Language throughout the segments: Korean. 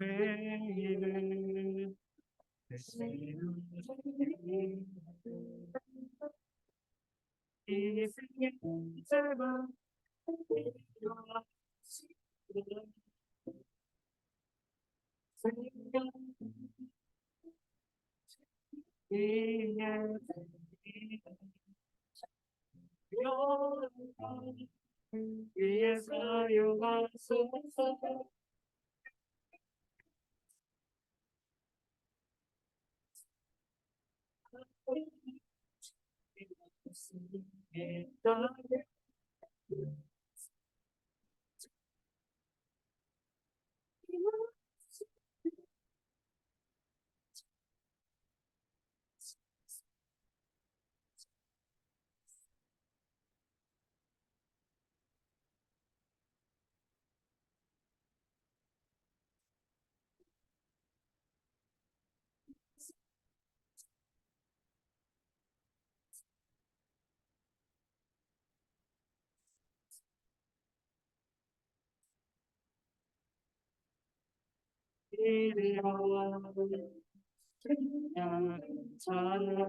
죄인을 대신하는 이 생의 짧아 위에서 용하소서 이리와 그냥 찾아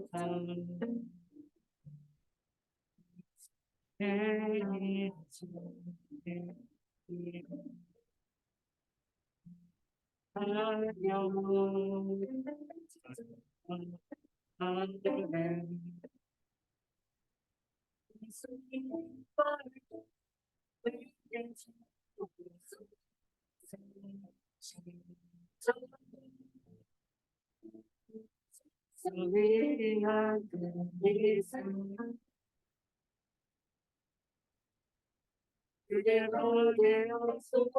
그게 너의 없어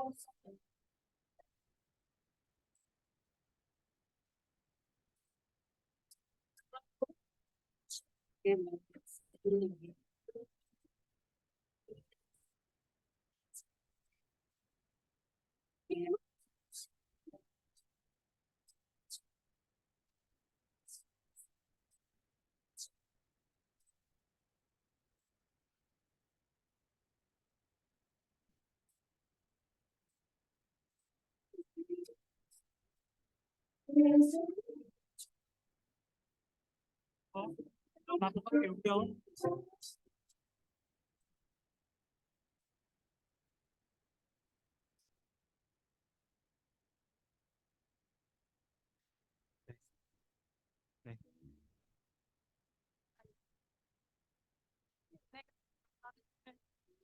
나도 밖에 웃겨. 네.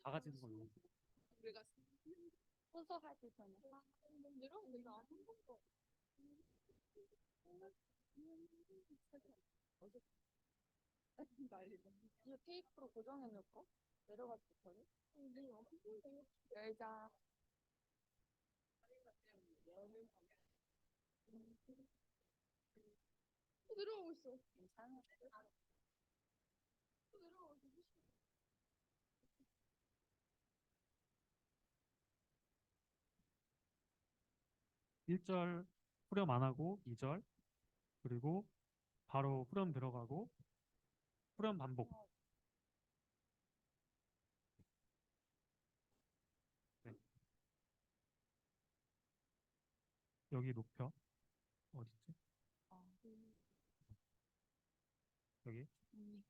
다 같이 해서 우리가 혼자 할 때잖아. 내가 내가 한 번도 어제 난리다. 이거 테이프로 고정해 놓을까? 내려갈 때 거든. 열자. 또 내려오고 있어. 괜찮아. 또 내려오고 있어. 1절 후렴 안 하고 2절 그리고 바로 후렴 들어가고 후렴 반복. 네. 여기 높여. 어딨지? 아, 여기. 음.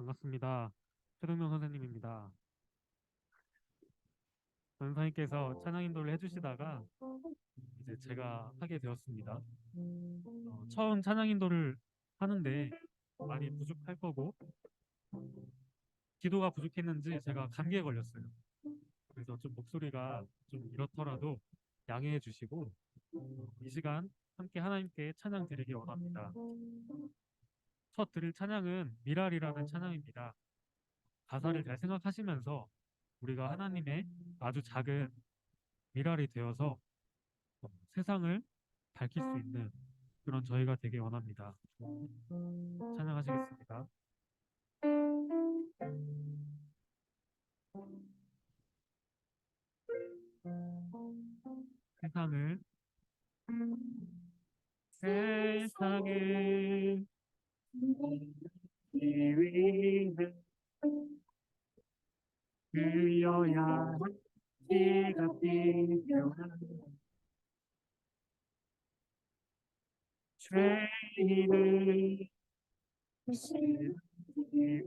반갑습니다. 최동명 선생님입니다. 선생님께서 찬양 인도를 해주시다가 이제 제가 하게 되었습니다. 처음 찬양 인도를 하는데 많이 부족할 거고 기도가 부족했는지 제가 감기에 걸렸어요. 그래서 좀 목소리가 좀 이렇더라도 양해해 주시고 이 시간 함께 하나님께 찬양 드리기 원합니다. 첫 드릴 찬양은 미랄이라는 찬양입니다. 가사를 잘 생각하시면서 우리가 하나님의 아주 작은 미랄이 되어서 세상을 밝힐 수 있는 그런 저희가 되길 원합니다. 찬양하시겠습니다. 세상을 세상을 위위해 흘려야 피가 필요한 죄인을 위해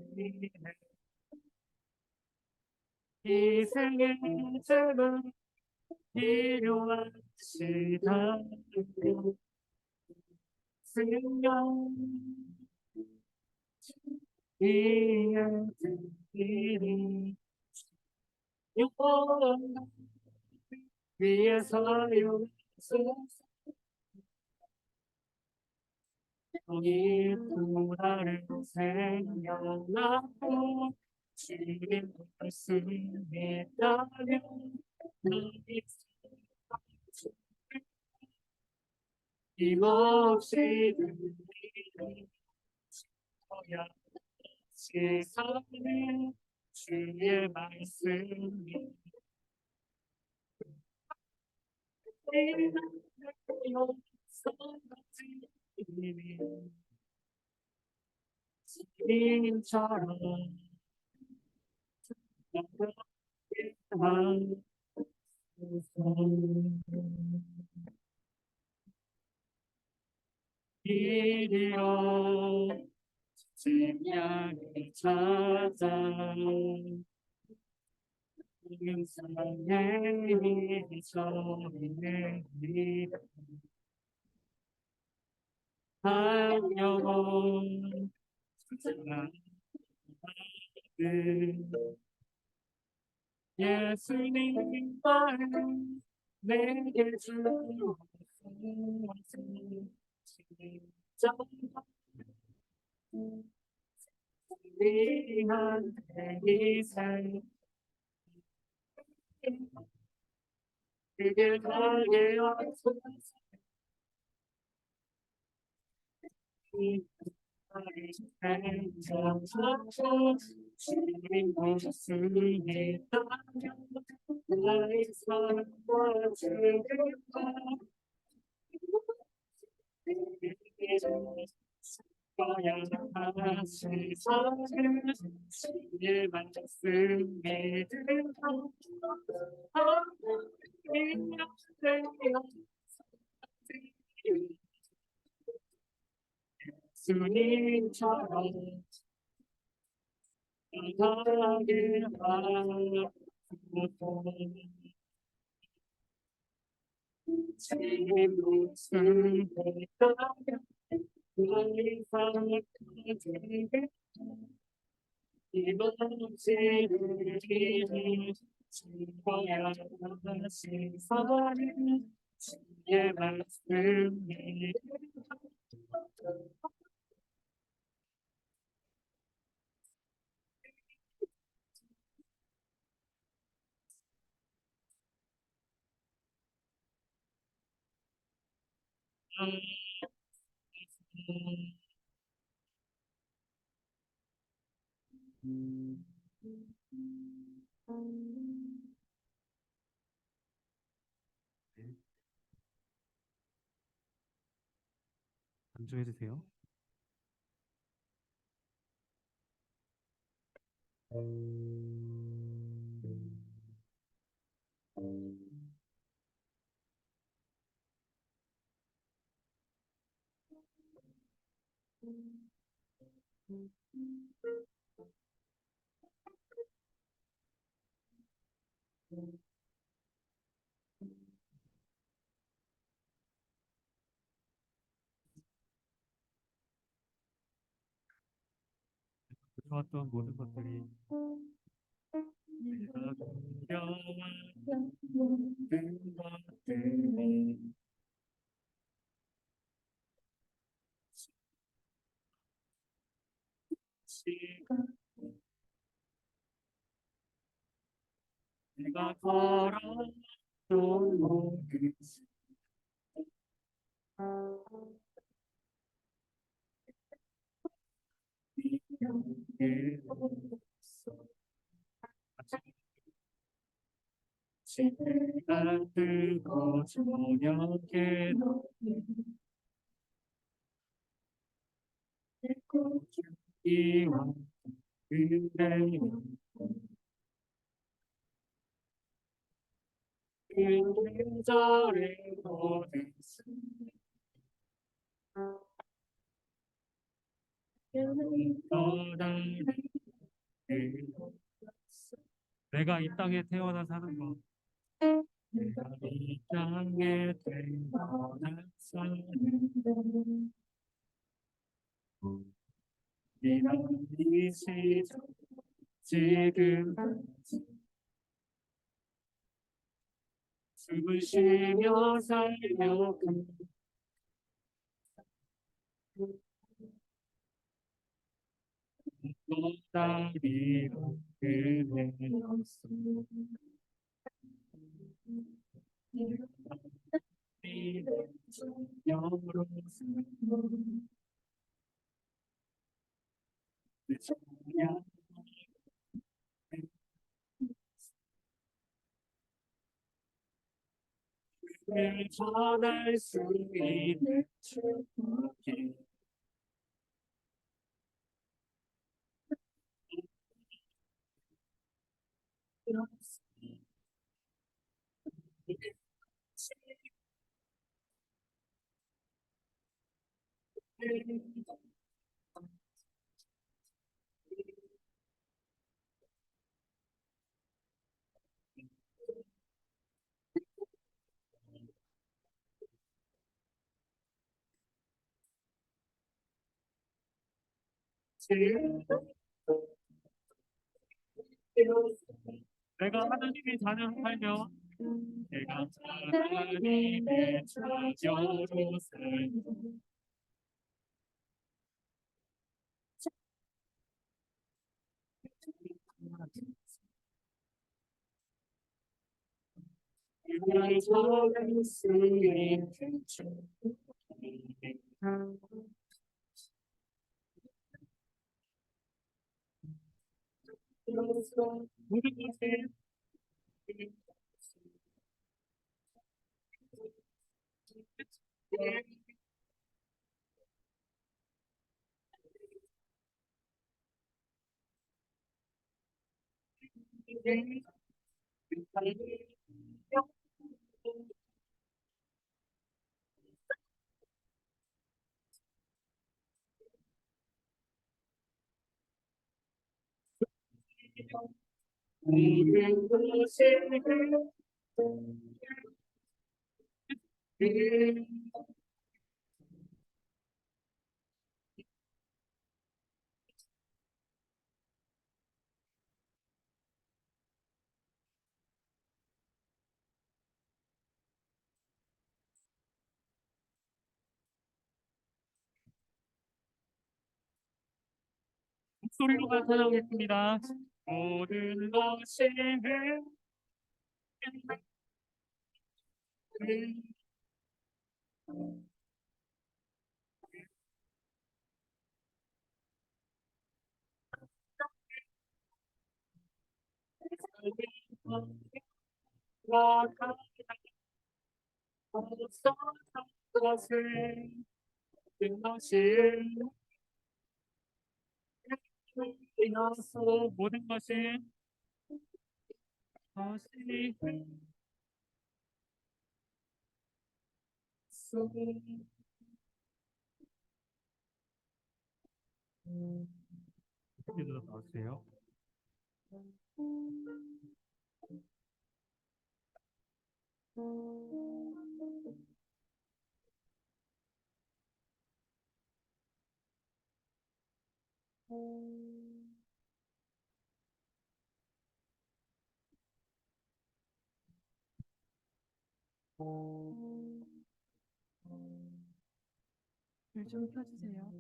희생의 제가 필요하시다 생명 위에 드리니 영원 위에서요 이 나를 생각나고 주님 말씀 믿다면 나의 힘없이 들리는 거야 세상에 주의 말씀이 주님처럼 이리로 증량을 찾아 인생의 미소를 안녕 예수님만 내게 주옵소서 진짜 위한 희생 그게 나의 왔소서 주님 모습이 나의 삶과 주님과 거야 세상을 주의 말씀 믿으며 주님처럼 나가게 하소서 주님 모습을 따라 나의 삶을 가지게 이번지 우리를 주어야 세상을 주의 말씀 안주해 주세요. 그리웠던 모든 것들이 내가 두려워하는 것들이 시간 내가 걸어온 모든 시간을 시간 뜨고 저녁에 이와 그대여 그 계절의 모든 떠나는 내가 이 땅에 태어나 사는 것 내가 이 땅에 태어나 사는 이런 이 시절 지금 숨을 쉬며 살며 꽃다리로 그네였어 여로 살며 전할 수 있는 축복이 내가 하나님의 자녀로 살며 내가 하나님의 자녀로 살며 그를 전할 수 있는 축복이 모든 것을 모든 것을 목소리로 나타나겠습니다. 모든 것이 없었던 것을 모든 것이 이어서 모든 것이 다시 기도 나오세요. 불 좀 켜주세요.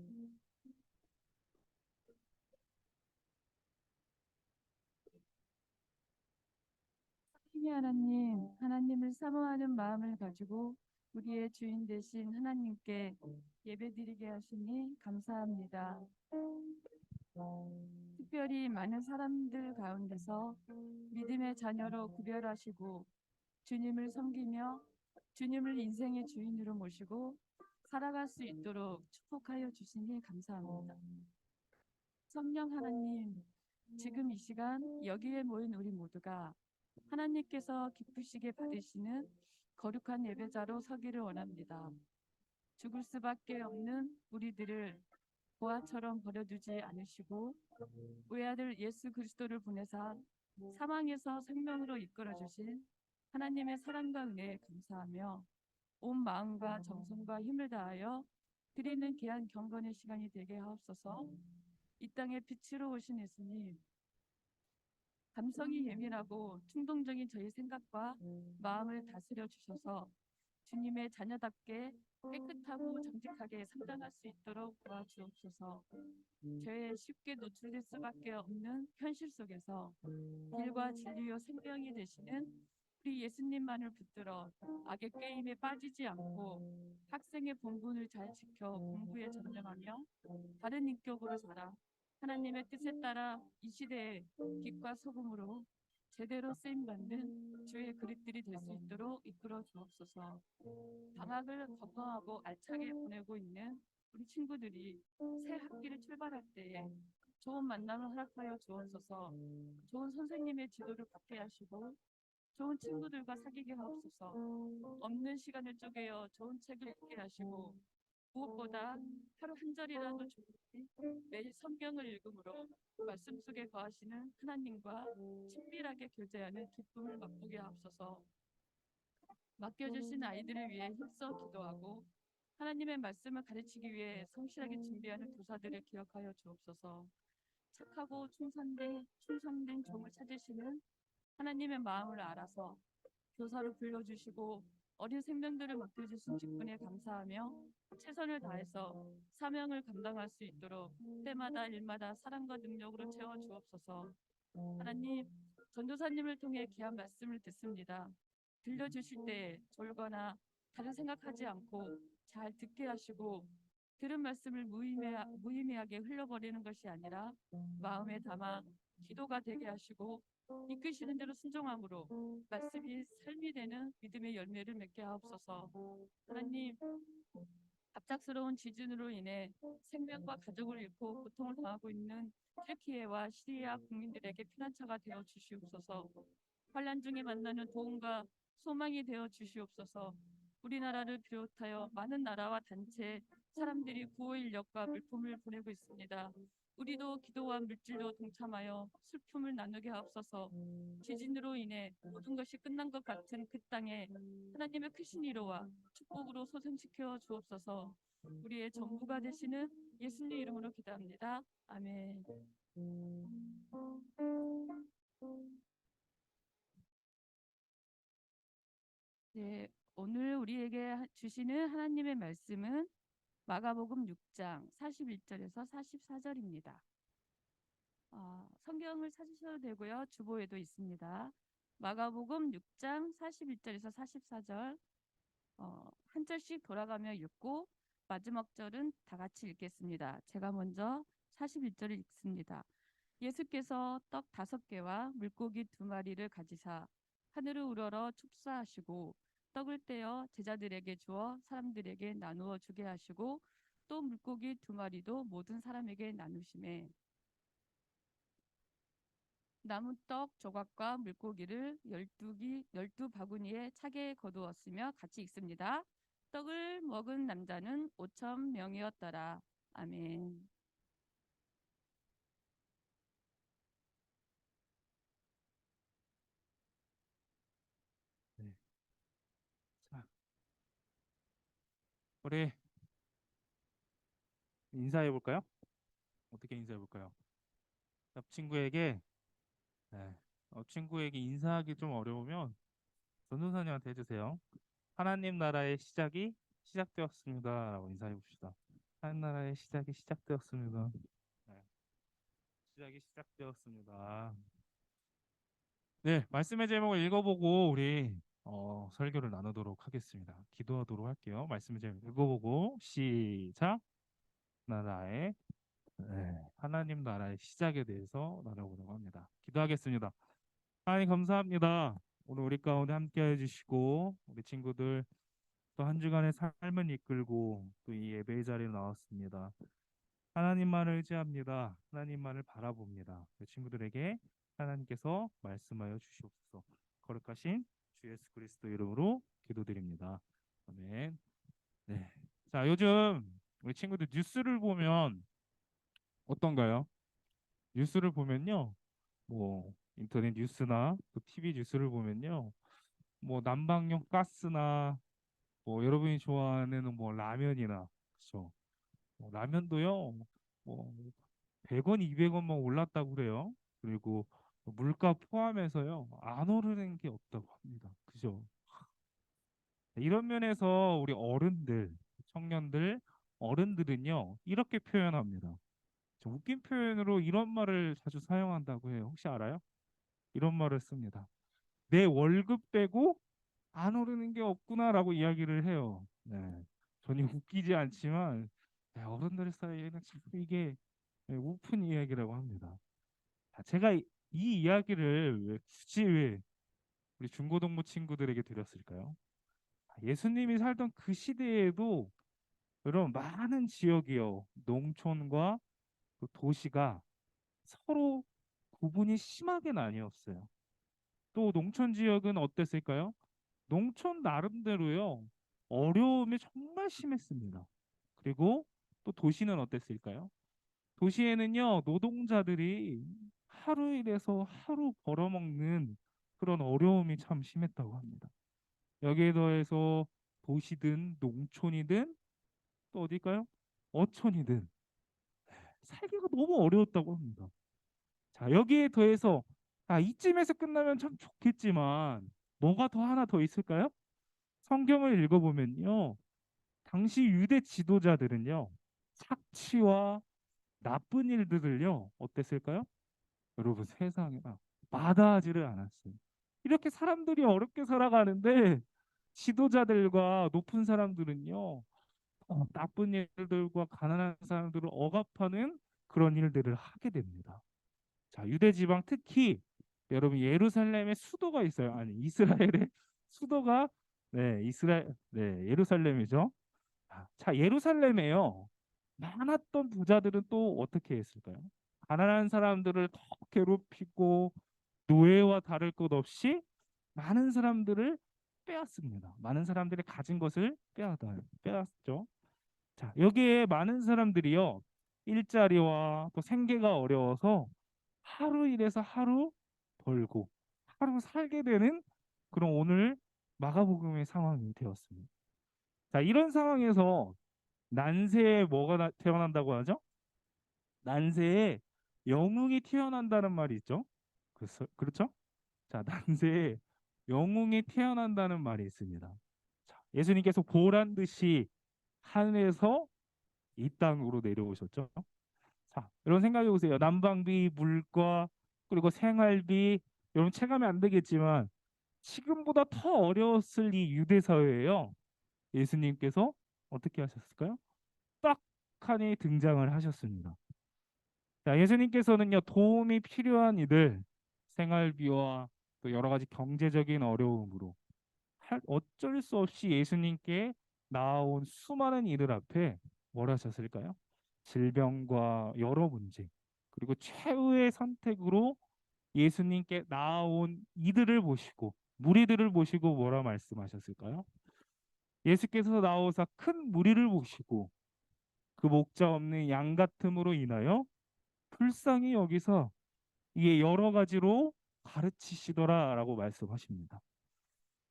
신의 하나님, 하나님을 사모하는 마음을 가지고 우리의 주인 되신 하나님께 예배드리게 하시니 감사합니다. 특별히 많은 사람들 가운데서 믿음의 자녀로 구별하시고 주님을 섬기며 주님을 인생의 주인으로 모시고 살아갈 수 있도록 축복하여 주시니 감사합니다. 성령 하나님, 지금 이 시간 여기에 모인 우리 모두가 하나님께서 기쁘시게 받으시는 거룩한 예배자로 서기를 원합니다. 죽을 수밖에 없는 우리들을 보아처럼 버려두지 않으시고 외아들 예수 그리스도를 보내사 사망에서 생명으로 이끌어 주신 하나님의 사랑과 은혜에 감사하며 온 마음과 정성과 힘을 다하여 드리는 귀한 경건의 시간이 되게 하옵소서. 이 땅에 빛으로 오신 예수님, 감성이 예민하고 충동적인 저희 생각과 마음을 다스려 주셔서 주님의 자녀답게 깨끗하고 정직하게 성장할 수 있도록 도와주옵소서. 죄에 쉽게 노출될 수밖에 없는 현실 속에서 길과 진리요 생명이 되시는 우리 예수님만을 붙들어 악의 게임에 빠지지 않고 학생의 본분을 잘 지켜 공부에 전념하며 바른 인격으로 자라 하나님의 뜻에 따라 이 시대에 빛과 소금으로 제대로 쓰임받는 주의 그릇들이 될 수 있도록 이끌어 주옵소서. 방학을 건강하고 알차게 보내고 있는 우리 친구들이 새 학기를 출발할 때에 좋은 만남을 허락하여 주옵소서. 좋은 선생님의 지도를 받게 하시고 좋은 친구들과 사귀게 하옵소서. 없는 시간을 쪼개어 좋은 책을 읽게 하시고 무엇보다 하루 한 절이라도 좋으니 매일 성경을 읽음으로 말씀 속에 거하시는 하나님과 친밀하게 교제하는 기쁨을 맛보게 하옵소서. 맡겨주신 아이들을 위해 힘써 기도하고 하나님의 말씀을 가르치기 위해 성실하게 준비하는 교사들을 기억하여 주옵소서. 착하고 충성된 종을 찾으시는 하나님의 마음을 알아서 교사로 불러주시고 어린 생명들을 맡겨주신 직분에 감사하며 최선을 다해서 사명을 감당할 수 있도록 때마다 일마다 사랑과 능력으로 채워 주옵소서. 하나님, 전도사님을 통해 귀한 말씀을 듣습니다. 들려주실 때 졸거나 다른 생각하지 않고 잘 듣게 하시고 들은 말씀을 무의미하게 흘려버리는 것이 아니라 마음에 담아 기도가 되게 하시고 이끄시는 대로 순종함으로 말씀이 삶이 되는 믿음의 열매를 맺게 하옵소서. 하나님, 갑작스러운 지진으로 인해 생명과 가족을 잃고 고통을 당하고 있는 튀르키예와 시리아 국민들에게 피난처가 되어 주시옵소서. 환란 중에 만나는 도움과 소망이 되어 주시옵소서. 우리나라를 비롯하여 많은 나라와 단체 사람들이 구호 인력과 물품을 보내고 있습니다. 우리도 기도와 물질로 동참하여 슬픔을 나누게 하옵소서. 지진으로 인해 모든 것이 끝난 것 같은 그 땅에 하나님의 크신 위로와 축복으로 소생시켜 주옵소서. 우리의 전부가 되시는 예수님 이름으로 기도합니다. 아멘. 네, 오늘 우리에게 주시는 하나님의 말씀은 마가복음 6장 41절에서 44절입니다. 성경을 찾으셔도 되고요. 주보에도 있습니다. 마가복음 6장 41절에서 44절 한 절씩 돌아가며 읽고 마지막 절은 다 같이 읽겠습니다. 제가 먼저 41절을 읽습니다. 예수께서 떡 5개와 물고기 2마리를 가지사 하늘을 우러러 축사하시고 떡을 떼어 제자들에게 주어 사람들에게 나누어 주게 하시고 또 물고기 2마리도 모든 사람에게 나누시매 남은 떡 조각과 물고기를 12바구니에 차게 거두었으며 같이 읽습니다. 떡을 먹은 남자는 5,000명이었더라. 아멘. 네. 우리 인사해 볼까요? 어떻게 인사해 볼까요? 옆 친구에게 네. 친구에게 인사하기 좀 어려우면 전도사님한테 해주세요. 하나님 나라의 시작이 시작되었습니다라고 인사해 봅시다. 하나님 나라의 시작이 시작되었습니다. 네. 시작이 시작되었습니다. 네, 말씀의 제목을 읽어보고 우리 설교를 나누도록 하겠습니다. 기도하도록 할게요. 말씀의 제목 읽어보고 시작. 나라의 하나님 나라의 시작에 대해서 나눠보려고 합니다. 기도하겠습니다. 하나님 감사합니다. 오늘 우리 가운데 함께 해주시고 우리 친구들 또 한 주간의 삶을 이끌고 또 이 예배의 자리에 나왔습니다. 하나님만을 의지합니다. 하나님만을 바라봅니다. 우리 친구들에게 하나님께서 말씀하여 주시옵소서. 거룩하신 주 예수 그리스도 이름으로 기도드립니다. 아멘. 네. 자, 요즘 우리 친구들 뉴스를 보면 어떤가요? 뉴스를 보면요. 뭐 인터넷 뉴스나 또 TV 뉴스를 보면요. 뭐 난방용 가스나 뭐 여러분이 좋아하는 뭐 라면이나 그렇죠. 라면도요. 뭐 100원, 200원만 올랐다고 그래요. 그리고 물가 포함해서요. 안 오르는 게 없다고 합니다. 그죠? 이런 면에서 우리 어른들, 청년들, 어른들은요. 이렇게 표현합니다. 좀 웃긴 표현으로 이런 말을 자주 사용한다고 해요. 혹시 알아요? 이런 말을 씁니다. 내 월급 빼고 안 오르는 게 없구나라고 이야기를 해요. 네. 전혀 웃기지 않지만 어른들 사이에는 참 이게 우픈 이야기라고 합니다. 자, 제가 이 이야기를 왜 굳이 왜 우리 중고등부 친구들에게 드렸을까요? 예수님이 살던 그 시대에도 여러분 많은 지역이요, 농촌과 또 도시가 서로 구분이 심하게 나뉘었어요. 또 농촌 지역은 어땠을까요? 농촌 나름대로요. 어려움이 정말 심했습니다. 그리고 또 도시는 어땠을까요? 도시에는요. 노동자들이 하루 일해서 하루 벌어먹는 그런 어려움이 참 심했다고 합니다. 여기에 더해서 도시든 농촌이든 또 어딜까요? 어촌이든 살기가 너무 어려웠다고 합니다. 자, 여기에 더해서 이쯤에서 끝나면 참 좋겠지만 뭐가 더 하나 더 있을까요? 성경을 읽어보면요. 당시 유대 지도자들은요. 착취와 나쁜 일들을요. 어땠을까요? 여러분 세상에나 마다하지를 않았어요. 이렇게 사람들이 어렵게 살아가는데 지도자들과 높은 사람들은요. 나쁜 일들과 가난한 사람들을 억압하는 그런 일들을 하게 됩니다. 자, 유대 지방 특히 여러분 예루살렘의 수도가 있어요. 아니, 이스라엘의 수도가 예루살렘이죠. 자, 예루살렘에요. 많았던 부자들은 또 어떻게 했을까요? 가난한 사람들을 더 괴롭히고 노예와 다를 것 없이 많은 사람들을 빼앗습니다. 많은 사람들이 가진 것을 빼앗죠. 자, 여기에 많은 사람들이요. 일자리와 또 생계가 어려워서 하루 일해서 하루 벌고 하루 살게 되는 그런 오늘 마가복음의 상황이 되었습니다. 자, 이런 상황에서 난세에 뭐가 태어난다고 하죠? 난세에 영웅이 태어난다는 말이 있죠. 그렇죠? 자, 난세에 영웅이 태어난다는 말이 있습니다. 자, 예수님께서 보란 듯이 하늘에서 이 땅으로 내려오셨죠. 자, 여러분 생각해 보세요. 난방비, 물가, 그리고 생활비, 여러분 체감이 안 되겠지만 지금보다 더 어려웠을 이 유대 사회에요. 예수님께서 어떻게 하셨을까요? 떡하니 등장을 하셨습니다. 자, 예수님께서는요, 도움이 필요한 이들, 생활비와 또 여러 가지 경제적인 어려움으로 어쩔 수 없이 예수님께 나아온 수많은 이들 앞에 뭘 하셨을까요? 질병과 여러 문제, 그리고 최후의 선택으로 예수님께 나아온 이들을 보시고, 무리들을 보시고 뭐라 말씀하셨을까요? 예수께서 나오사 큰 무리를 보시고 그 목자 없는 양 같음으로 인하여 불쌍히 여기서 이게 여러 가지로 가르치시더라라고 말씀하십니다.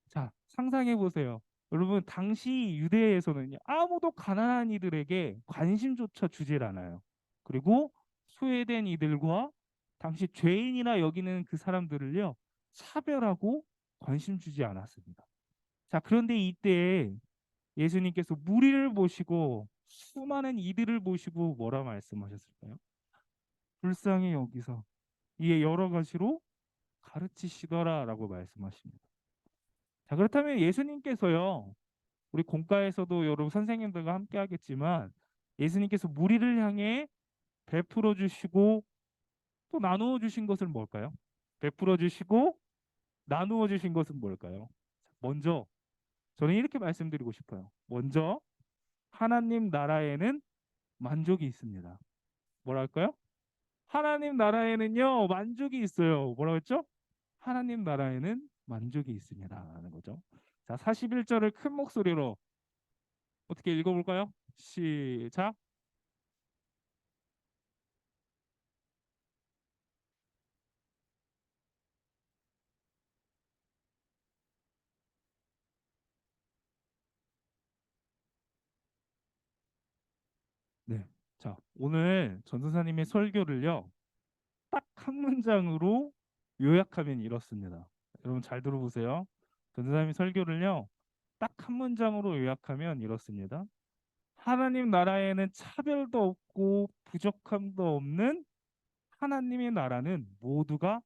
자, 상상해 보세요. 여러분, 당시 유대에서는요, 아무도 가난한 이들에게 관심조차 주질 않아요. 그리고 소외된 이들과 당시 죄인이나 여기는 그 사람들을요, 차별하고 관심 주지 않았습니다. 자, 그런데 이때 예수님께서 무리를 보시고 수많은 이들을 보시고 뭐라 말씀하셨을까요? 불쌍히 여기서 이에 여러 가지로 가르치시더라라고 말씀하십니다. 자, 그렇다면 예수님께서요, 우리 공과에서도 여러분 선생님들과 함께 하겠지만 예수님께서 무리를 향해 베풀어 주시고 또 나누어 주신 것은 뭘까요? 베풀어 주시고 나누어 주신 것은 뭘까요? 먼저 저는 이렇게 말씀드리고 싶어요. 먼저 하나님 나라에는 만족이 있습니다. 뭐랄까요? 하나님 나라에는요 만족이 있어요. 뭐라고 했죠? 하나님 나라에는 만족이 있습니다. 라는 거죠. 자, 41절을 큰 목소리로 어떻게 읽어볼까요? 시작. 네. 자, 오늘 전도사님의 설교를요, 딱 한 문장으로 요약하면 이렇습니다. 여러분 잘 들어보세요. 전도사님의 설교를요, 딱 한 문장으로 요약하면 이렇습니다. 하나님 나라에는 차별도 없고 부족함도 없는 하나님의 나라는 모두가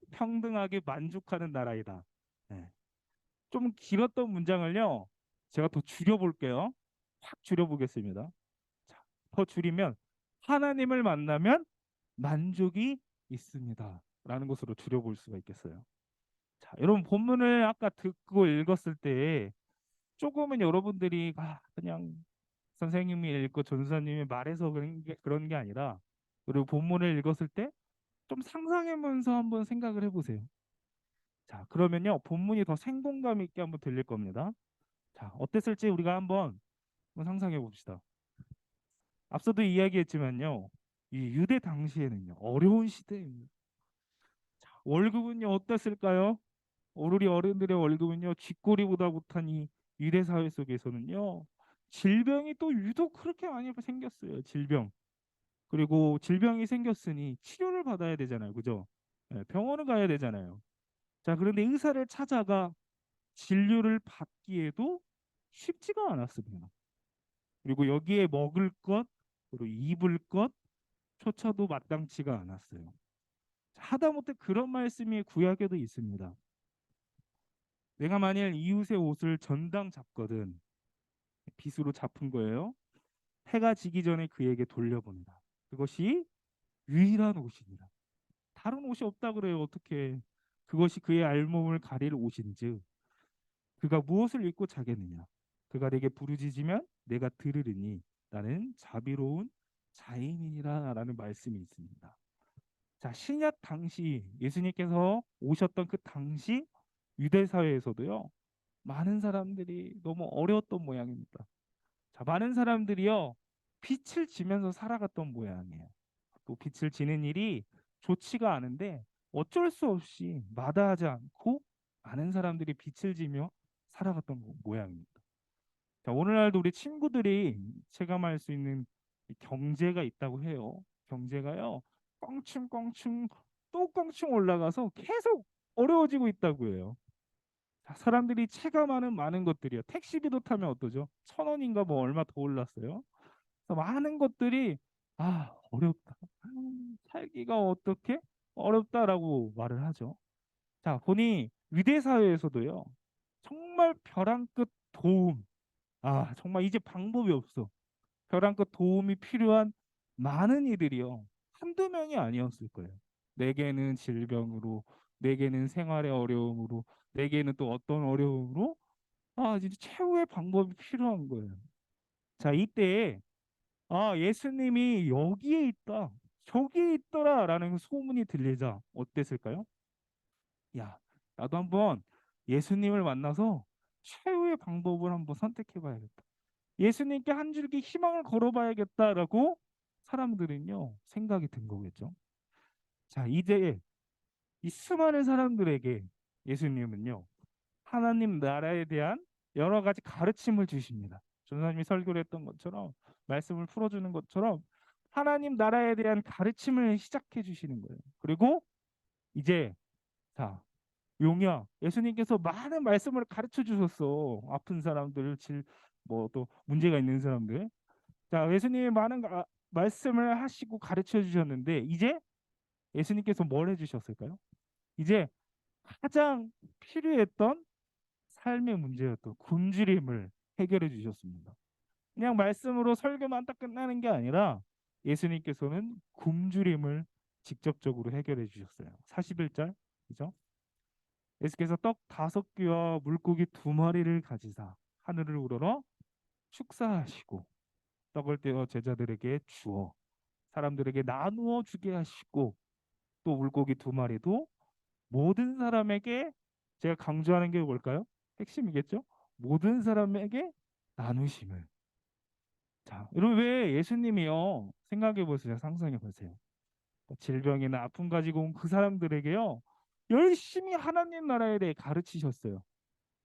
평등하게 만족하는 나라이다. 네. 좀 길었던 문장을요, 제가 더 줄여볼게요. 확 줄여보겠습니다. 자, 더 줄이면 하나님을 만나면 만족이 있습니다. 라는 것으로 줄여볼 수가 있겠어요. 자, 여러분 본문을 아까 듣고 읽었을 때 조금은 여러분들이 그냥 선생님이 읽고 전사님이 말해서 그런 게 아니라 그리고 본문을 읽었을 때 좀 상상하면서 한번 생각을 해보세요. 자, 그러면요 본문이 더 생동감 있게 한번 들릴 겁니다. 자, 어땠을지 우리가 한번 상상해 봅시다. 앞서도 이야기했지만요, 이 유대 당시에는요 어려운 시대입니다. 자, 월급은요 어땠을까요? 우리 어른들의 월급은요 쥐꼬리보다 못한 이 유대 사회 속에서는요 질병이 또 유독 그렇게 많이 생겼어요. 질병. 그리고 질병이 생겼으니 치료를 받아야 되잖아요. 그죠? 예, 병원을 가야 되잖아요. 자, 그런데 의사를 찾아가 진료를 받기에도 쉽지가 않았습니다. 그리고 여기에 먹을 것, 그리고 입을 것조차도 마땅치가 않았어요. 하다못해 그런 말씀이 구약에도 있습니다. 내가 만일 이웃의 옷을 전당 잡거든, 빗으로 잡은 거예요. 해가 지기 전에 그에게 돌려본다. 그것이 유일한 옷이니라. 다른 옷이 없다 그래요. 어떻게? 그것이 그의 알몸을 가릴 옷인즉 그가 무엇을 입고 자겠느냐? 그가 내게 부르짖으면 내가 들으리니 나는 자비로운 자인이니라라는 말씀이 있습니다. 자, 신약 당시 예수님께서 오셨던 그 당시 유대 사회에서도요. 많은 사람들이 너무 어려웠던 모양입니다. 자, 많은 사람들이요. 빛을 지면서 살아갔던 모양이에요. 또 빛을 지는 일이 좋지가 않은데 어쩔 수 없이 마다하지 않고 많은 사람들이 빛을 지며 살아갔던 모양입니다. 자, 오늘날도 우리 친구들이 체감할 수 있는 이 경제가 있다고 해요. 경제가요, 껑충껑충 또 껑충 올라가서 계속 어려워지고 있다고 해요. 자, 사람들이 체감하는 많은 것들이요. 택시비도 타면 어떠죠? 1,000원인가 뭐 얼마 더 올랐어요. 그래서 많은 것들이 어렵다. 살기가 어떻게 어렵다라고 말을 하죠. 자, 보니 위대 사회에서도요. 정말 벼랑 끝 도움. 정말 이제 방법이 없어. 벼랑 끝 도움이 필요한 많은 이들이요. 한두 명이 아니었을 거예요. 내게는 질병으로, 내게는 생활의 어려움으로, 내게는 또 어떤 어려움으로 진짜 최후의 방법이 필요한 거예요. 자, 이때 예수님이 여기에 있다, 저기에 있더라라는 소문이 들리자 어땠을까요? 야, 나도 한번 예수님을 만나서 최후의 방법을 한번 선택해 봐야겠다. 예수님께 한 줄기 희망을 걸어봐야겠다라고 사람들은요 생각이 든 거겠죠. 자, 이제 이 수많은 사람들에게 예수님은요 하나님 나라에 대한 여러 가지 가르침을 주십니다. 전사님이 설교를 했던 것처럼 말씀을 풀어주는 것처럼 하나님 나라에 대한 가르침을 시작해 주시는 거예요. 그리고 이제 자, 용이야, 예수님께서 많은 말씀을 가르쳐 주셨어. 아픈 사람들, 뭐 또 문제가 있는 사람들. 자, 예수님이 많은 말씀을 하시고 가르쳐 주셨는데 이제 예수님께서 뭘 해주셨을까요? 이제 가장 필요했던 삶의 문제였던 굶주림을 해결해 주셨습니다. 그냥 말씀으로 설교만 딱 끝나는 게 아니라 예수님께서는 굶주림을 직접적으로 해결해 주셨어요. 41절, 그죠? 예수께서 떡 5개와 물고기 2마리를 가지사 하늘을 우러러 축사하시고 떡을 떼어 제자들에게 주어 사람들에게 나누어 주게 하시고 또 물고기 2마리도 모든 사람에게, 제가 강조하는 게 뭘까요? 핵심이겠죠? 모든 사람에게 나누심을. 자, 여러분 왜 예수님이요? 생각해 보세요. 상상해 보세요. 질병이나 아픔 가지고 온 그 사람들에게요. 열심히 하나님 나라에 대해 가르치셨어요.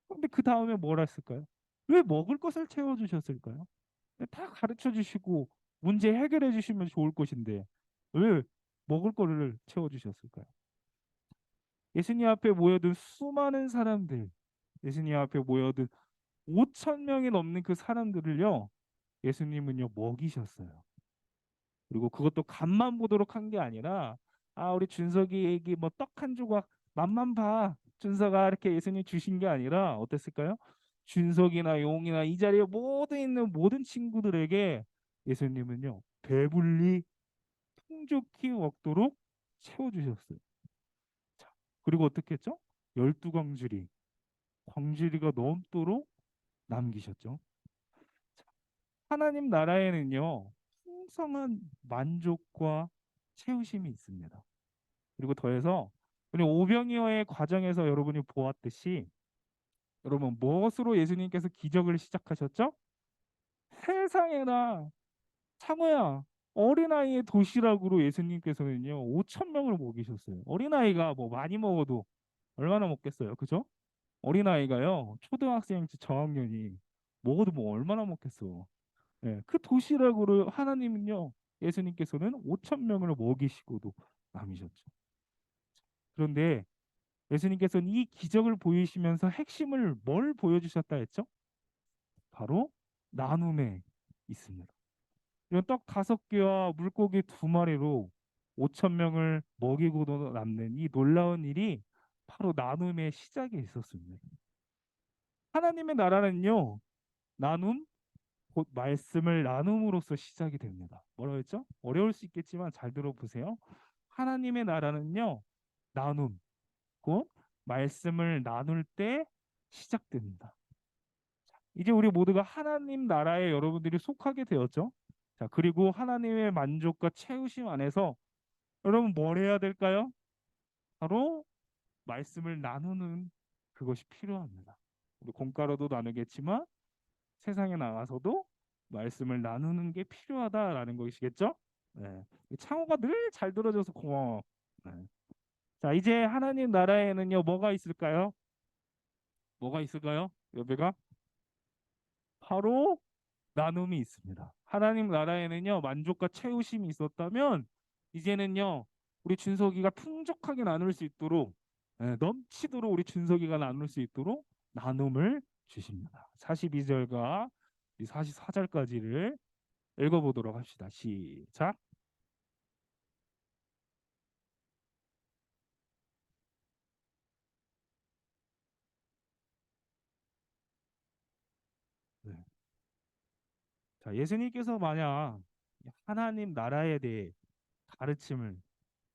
근데 그 다음에 뭘 했을까요? 왜 먹을 것을 채워 주셨을까요? 다 가르쳐 주시고 문제 해결해 주시면 좋을 것인데 왜 먹을 거를 채워 주셨을까요? 예수님 앞에 모여든 수많은 사람들, 예수님 앞에 모여든 5천 명이 넘는 그 사람들을요, 예수님은요 먹이셨어요. 그리고 그것도 간만 보도록 한 게 아니라, 아 우리 준석이에게 뭐 떡 한 조각 맛만 봐, 준서가 이렇게 예수님 주신 게 아니라 어땠을까요? 준석이나 용이나 이 자리에 모두 있는 모든 친구들에게 예수님은요 배불리 풍족히 먹도록 채워주셨어요. 자, 그리고 어떻게 했죠? 12광주리, 광주리가 넘도록 남기셨죠. 자, 하나님 나라에는요 풍성한 만족과 채우심이 있습니다. 그리고 더해서 우리 오병이어의 과정에서 여러분이 보았듯이, 여러분 무엇으로 예수님께서 기적을 시작하셨죠? 세상에나 창호야, 어린아이의 도시락으로 예수님께서는요 5천 명을 먹이셨어요. 어린아이가 뭐 많이 먹어도 얼마나 먹겠어요, 그죠? 어린아이가요 초등학생 저학년이 먹어도 뭐 얼마나 먹겠어. 예, 그 도시락으로 하나님은요 예수님께서는 5천 명을 먹이시고도 남으셨죠. 그런데 예수님께서는 이 기적을 보이시면서 핵심을 뭘 보여주셨다 했죠? 바로 나눔에 있습니다. 이런 떡 5개와 물고기 2마리로 5천 명을 먹이고도 남는 이 놀라운 일이 바로 나눔의 시작에 있었습니다. 하나님의 나라는요, 나눔, 곧 말씀을 나눔으로써 시작이 됩니다. 뭐라고 했죠? 어려울 수 있겠지만 잘 들어보세요. 하나님의 나라는요, 나눔, 곧 말씀을 나눌 때 시작됩니다. 이제 우리 모두가 하나님 나라에 여러분들이 속하게 되었죠. 자, 그리고 하나님의 만족과 채우심 안에서 여러분 뭘 해야 될까요? 바로 말씀을 나누는 그것이 필요합니다. 우리 공가로도 나누겠지만 세상에 나가서도 말씀을 나누는 게 필요하다라는 것이겠죠? 네. 창호가 늘 잘 들어줘서 고마워. 네. 자, 이제 하나님 나라에는요, 뭐가 있을까요? 뭐가 있을까요? 여배가 바로 나눔이 있습니다. 하나님 나라에는요, 만족과 채우심이 있었다면 이제는요, 우리 준석이가 풍족하게 나눌 수 있도록, 넘치도록 우리 준석이가 나눌 수 있도록 나눔을 주십니다. 42절과 44절까지를 읽어보도록 합시다. 시작. 네. 자, 예수님께서 만약 하나님 나라에 대해 가르침을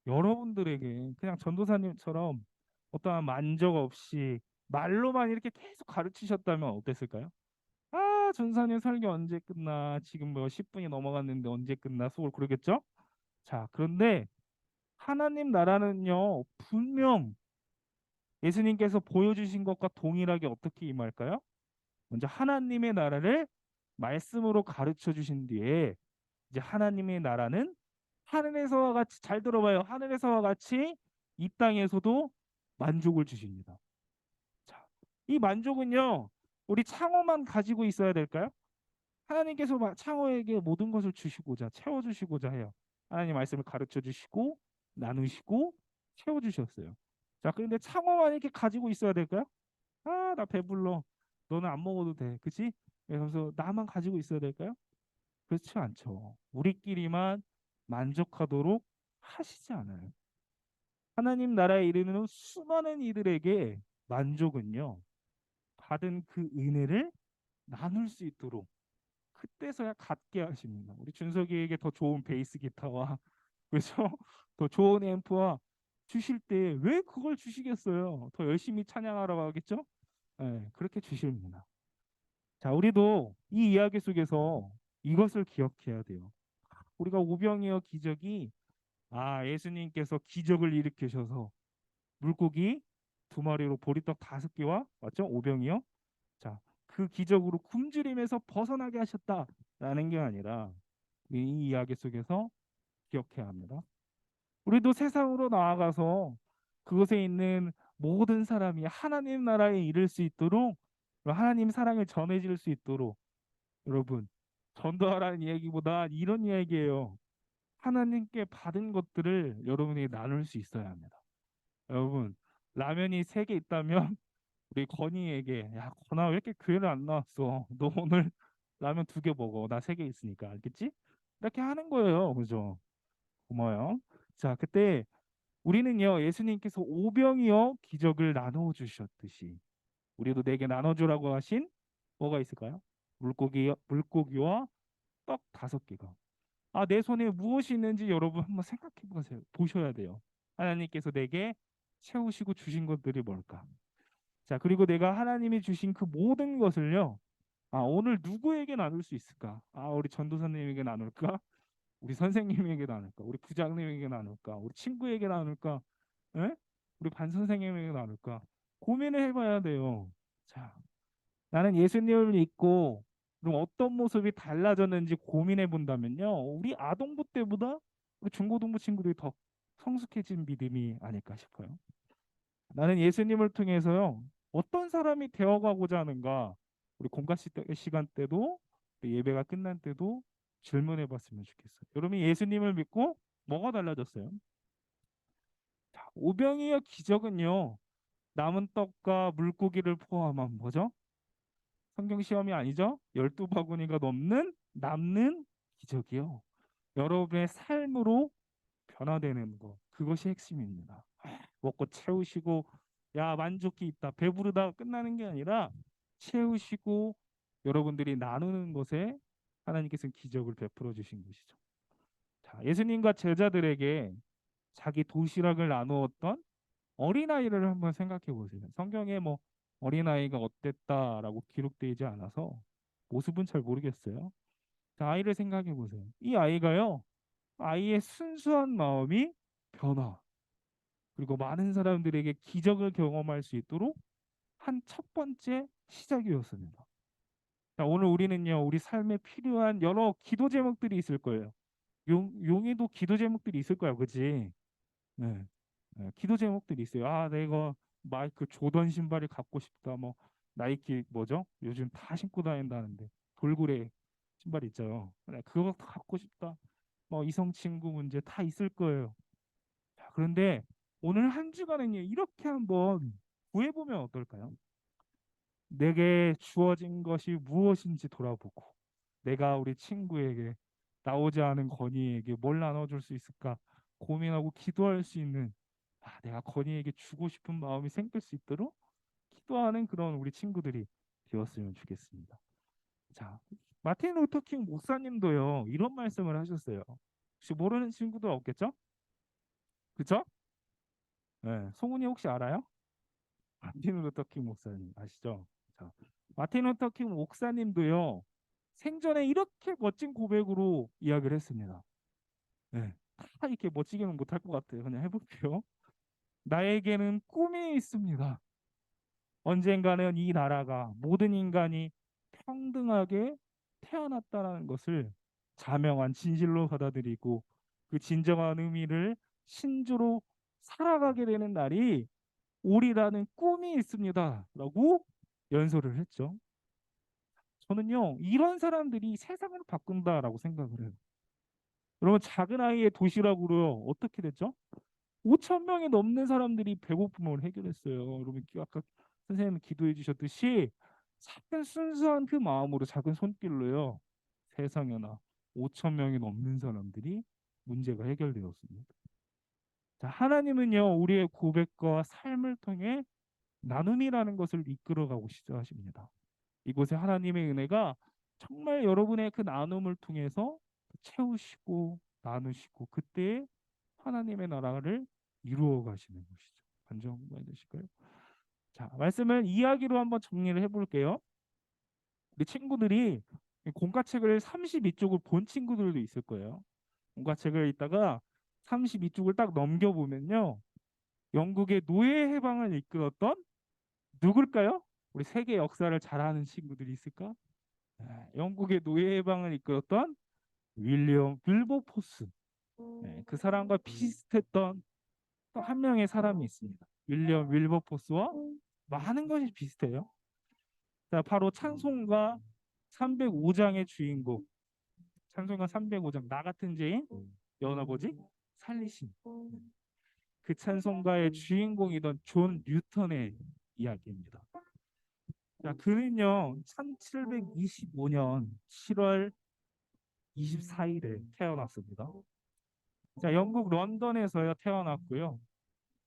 여러분들에게 그냥 전도사님처럼 어떠한 만족 없이 말로만 이렇게 계속 가르치셨다면 어땠을까요? 아, 전사님 설교 언제 끝나? 지금 뭐 10분이 넘어갔는데 언제 끝나? 속으로 그러겠죠? 자, 그런데 하나님 나라는요, 분명 예수님께서 보여주신 것과 동일하게 어떻게 임할까요? 먼저 하나님의 나라를 말씀으로 가르쳐 주신 뒤에 이제 하나님의 나라는 하늘에서와 같이, 잘 들어봐요. 하늘에서와 같이 이 땅에서도 만족을 주십니다. 자, 이 만족은요, 우리 창호만 가지고 있어야 될까요? 하나님께서 창호에게 모든 것을 주시고자 채워주시고자 해요. 하나님 말씀을 가르쳐 주시고 나누시고 채워주셨어요. 자, 그런데 창호만 이렇게 가지고 있어야 될까요? 아, 나 배불러. 너는 안 먹어도 돼. 그치? 그래서 나만 가지고 있어야 될까요? 그렇지 않죠. 우리끼리만 만족하도록 하시지 않아요. 하나님 나라에 이르는 수많은 이들에게 만족은요, 받은 그 은혜를 나눌 수 있도록 그때서야 갖게 하십니다. 우리 준석이에게 더 좋은 베이스 기타와 그래서 더 좋은 앰프와 주실 때 왜 그걸 주시겠어요? 더 열심히 찬양하라고 하겠죠? 네, 그렇게 주십니다. 자, 우리도 이 이야기 속에서 이것을 기억해야 돼요. 우리가 오병이어 기적이 예수님께서 기적을 일으키셔서 물고기 2마리로 보리떡 5개와 맞죠? 오병이어. 자, 그 기적으로 굶주림에서 벗어나게 하셨다라는 게 아니라 이 이야기 속에서 기억해야 합니다. 우리도 세상으로 나아가서 그곳에 있는 모든 사람이 하나님 나라에 이를 수 있도록 하나님 사랑을 전해질 수 있도록 여러분 전도하라는 이야기보다 이런 이야기예요. 하나님께 받은 것들을 여러분이 나눌 수 있어야 합니다. 여러분 라면이 3개 있다면 우리 건이에게 야 건아 왜 이렇게 교회를 안 나왔어? 너 오늘 라면 2개 먹어. 나 3개 있으니까 알겠지? 이렇게 하는 거예요. 그죠? 고마워요. 자, 그때 우리는요 예수님께서 오병이어 기적을 나누어 주셨듯이 우리도 내게 나눠주라고 하신 뭐가 있을까요? 물고기와 떡 5개가. 내 손에 무엇이 있는지 여러분 한번 생각해 보세요. 보셔야 돼요. 하나님께서 내게 채우시고 주신 것들이 뭘까? 자, 그리고 내가 하나님이 주신 그 모든 것을요. 오늘 누구에게 나눌 수 있을까? 우리 전도사님에게 나눌까? 우리 선생님에게 나눌까? 우리 부장님에게 나눌까? 우리 친구에게 나눌까? 에? 우리 반 선생님에게 나눌까? 고민을 해봐야 돼요. 자, 나는 예수님을 믿고 그럼 어떤 모습이 달라졌는지 고민해 본다면요. 우리 아동부 때보다 우리 중고등부 친구들이 더 성숙해진 믿음이 아닐까 싶어요. 나는 예수님을 통해서요. 어떤 사람이 되어가고자 하는가? 우리 공과 시간 때도 예배가 끝난 때도 질문해 봤으면 좋겠어요. 여러분이 예수님을 믿고 뭐가 달라졌어요? 자, 오병이어 기적은요. 남은 떡과 물고기를 포함한 뭐죠? 성경 시험이 아니죠? 12바구니가 넘는 남는 기적이요. 여러분의 삶으로 변화되는 것. 그것이 핵심입니다. 먹고 채우시고 야 만족이 있다. 배부르다 끝나는 게 아니라 채우시고 여러분들이 나누는 것에 하나님께서는 기적을 베풀어 주신 것이죠. 자, 예수님과 제자들에게 자기 도시락을 나누었던 어린아이를 한번 생각해 보세요. 성경에 뭐 어린아이가 어땠다라고 기록되지 않아서 모습은 잘 모르겠어요. 자, 아이를 생각해 보세요. 이 아이가요. 아이의 순수한 마음이 변화 그리고 많은 사람들에게 기적을 경험할 수 있도록 한 첫 번째 시작이었습니다. 자, 오늘 우리는요. 우리 삶에 필요한 여러 기도 제목들이 있을 거예요. 용의도 기도 제목들이 있을 거야. 그치? 네. 기도 제목들이 있어요. 내가 마이크 조던 신발이 갖고 싶다. 뭐 나이키 뭐죠? 요즘 다 신고 다닌다는데 돌고래 신발 있죠. 그거 갖고 싶다. 뭐 이성 친구 문제 다 있을 거예요. 자, 그런데 오늘 한 주간은요 이렇게 한번 구해보면 어떨까요? 내게 주어진 것이 무엇인지 돌아보고 내가 우리 친구에게 나오지 않은 건이에게 뭘 나눠줄 수 있을까 고민하고 기도할 수 있는 내가 건이에게 주고 싶은 마음이 생길 수 있도록 기도하는 그런 우리 친구들이 되었으면 좋겠습니다. 자, 마틴 루터킹 목사님도요 이런 말씀을 하셨어요. 혹시 모르는 친구들 없겠죠? 그쵸? 네, 송은이 혹시 알아요? 마틴 루터킹 목사님 아시죠? 자, 마틴 루터킹 목사님도요 생전에 이렇게 멋진 고백으로 이야기를 했습니다. 네, 다 이렇게 멋지게는 못할 것 같아요. 그냥 해볼게요. 나에게는 꿈이 있습니다. 언젠가는 이 나라가 모든 인간이 평등하게 태어났다는 것을 자명한 진실로 받아들이고 그 진정한 의미를 신조로 살아가게 되는 날이 오리라는 꿈이 있습니다. 라고 연설을 했죠. 저는요, 이런 사람들이 세상을 바꾼다라고 생각을 해요. 여러분, 작은 아이의 도시락으로요, 어떻게 됐죠? 5천 명이 넘는 사람들이 배고픔을 해결했어요. 여러분, 아까 선생님이 기도해 주셨듯이 작은 순수한 그 마음으로 작은 손길로요, 세상에나 5천 명이 넘는 사람들이 문제가 해결되었습니다. 자, 하나님은요, 우리의 고백과 삶을 통해 나눔이라는 것을 이끌어가고 시작하십니다. 이곳에 하나님의 은혜가 정말 여러분의 그 나눔을 통해서 채우시고 나누시고 그때 하나님의 나라를 이루어 가시는 것이죠. 반정만 되실까요? 자, 말씀을 이야기로 한번 정리를 해볼게요. 우리 친구들이 공과책을 32쪽을 본 친구들도 있을 거예요. 공과책을 읽다가 32쪽을 딱 넘겨보면요. 영국의 노예 해방을 이끌었던 누굴까요? 우리 세계 역사를 잘 아는 친구들이 있을까? 네, 영국의 노예 해방을 이끌었던 윌리엄 윌버포스. 네, 그 사람과 비슷했던 또 한 명의 사람이 있습니다. 윌리엄 윌버포스와 많은 것이 비슷해요. 자, 바로 찬송가 305장의 주인공. 찬송가 305장 나 같은 죄인 연아버지 살리신. 그 찬송가의 주인공이던 존 뉴턴의 이야기입니다. 자, 그는요 1725년 7월 24일에 태어났습니다. 자, 영국 런던에서요 태어났고요.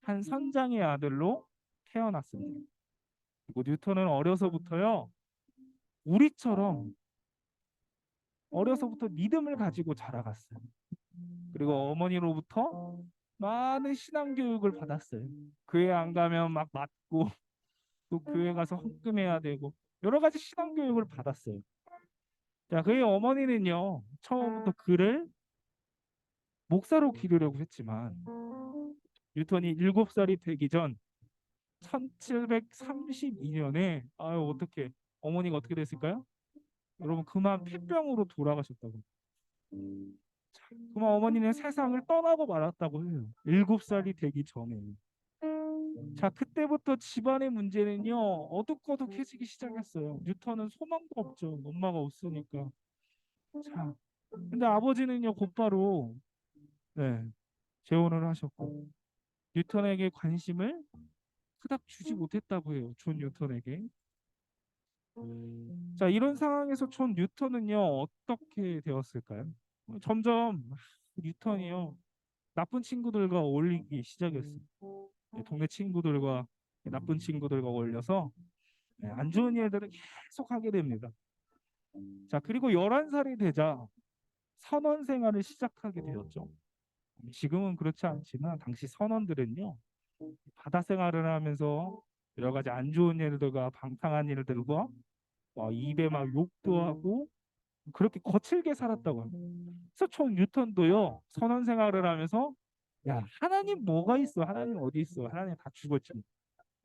한 선장의 아들로 태어났습니다. 그리고 뉴턴은 어려서부터요 우리처럼 어려서부터 믿음을 가지고 자라갔어요. 그리고 어머니로부터 많은 신앙 교육을 받았어요. 교회 안 가면 막 맞고 또 교회 가서 헌금해야 되고 여러 가지 신앙 교육을 받았어요. 자, 그의 어머니는요 처음부터 그를 목사로 기르려고 했지만 뉴턴이 7살이 되기 전 1732년에 아유 어떻게 어머니가 어떻게 됐을까요? 여러분 그만 폐병으로 돌아가셨다고. 그만 어머니는 세상을 떠나고 말았다고 해요. 7살이 되기 전에. 자, 그때부터 집안의 문제는요 어둑어둑해지기 시작했어요. 뉴턴은 소망도 없죠. 엄마가 없으니까. 자, 근데 아버지는요 곧바로 네, 재혼을 하셨고 뉴턴에게 관심을 그닥 주지 못했다고 해요. 존 뉴턴에게. 자, 이런 상황에서 존 뉴턴은요 어떻게 되었을까요? 점점 뉴턴이요 나쁜 친구들과 어울리기 시작했어요. 동네 친구들과 나쁜 친구들과 어울려서 안 좋은 일들을 계속 하게 됩니다. 자, 그리고 11살이 되자 선원 생활을 시작하게 되었죠. 지금은 그렇지 않지만 당시 선원들은요 바다 생활을 하면서 여러 가지 안 좋은 일들과 방탕한 일들과 입에 막 욕도 하고 그렇게 거칠게 살았다고 합니다. 그래서 총 뉴턴도요 선원 생활을 하면서 야 하나님 뭐가 있어? 하나님 어디 있어? 하나님 다 죽었지.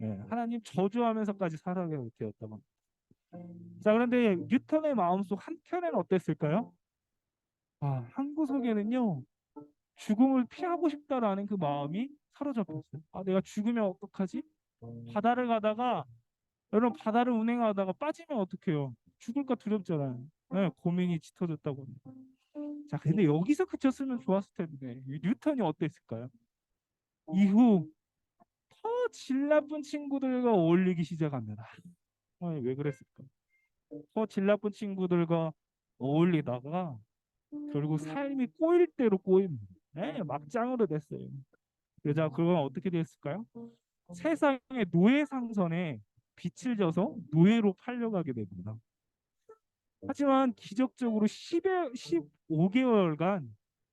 예, 하나님 저주하면서까지 살아가게 되었다고 합니다. 자, 그런데 뉴턴의 마음속 한켠에는 어땠을까요? 한 구석에는요 죽음을 피하고 싶다라는 그 마음이 사로잡혔어요. 내가 죽으면 어떡하지? 바다를 가다가 여러분 바다를 운행하다가 빠지면 어떡해요? 죽을까 두렵잖아요. 네, 고민이 짙어졌다고 합니다. 자, 근데 여기서 그쳤으면 좋았을 텐데 뉴턴이 어땠을까요? 이후 더 질 나쁜 친구들과 어울리기 시작합니다. 왜 그랬을까? 더 질 나쁜 친구들과 어울리다가 결국 삶이 꼬일 대로 꼬입니다. 네, 막장으로 됐어요. 그러자 그건 어떻게 됐을까요? 세상의 노예 상선에 빚을 져서 노예로 팔려가게 됩니다. 하지만 기적적으로 15개월간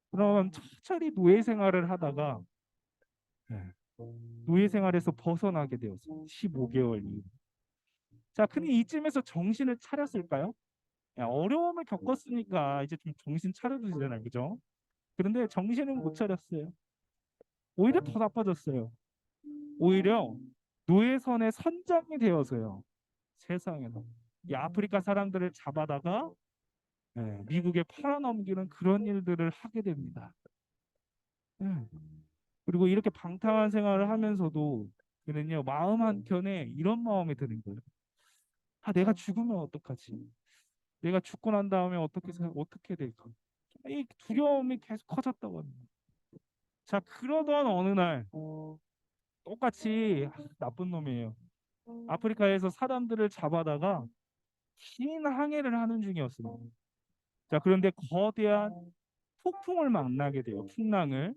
그럼 천천히 노예 생활을 하다가 네, 노예 생활에서 벗어나게 되었어요. 15개월 이후. 자, 근데 이쯤에서 정신을 차렸을까요? 어려움을 겪었으니까 이제 좀 정신 차려도 되잖아요. 그죠? 그런데 정신은 못 차렸어요. 오히려 더 나빠졌어요. 오히려 노예선의 선장이 되어서요. 세상에는 이 아프리카 사람들을 잡아다가 미국에 팔아넘기는 그런 일들을 하게 됩니다. 예. 그리고 이렇게 방탕한 생활을 하면서도 그는요 마음 한켠에 이런 마음이 드는 거예요. 아, 내가 죽으면 어떡하지? 내가 죽고 난 다음에 어떻게 될까? 이 두려움이 계속 커졌다고 합니다. 자, 그러던 어느 날 똑같이 나쁜 놈이에요. 아프리카에서 사람들을 잡아다가 긴 항해를 하는 중이었습니다. 자, 그런데 거대한 폭풍을 만나게 돼요. 풍랑을.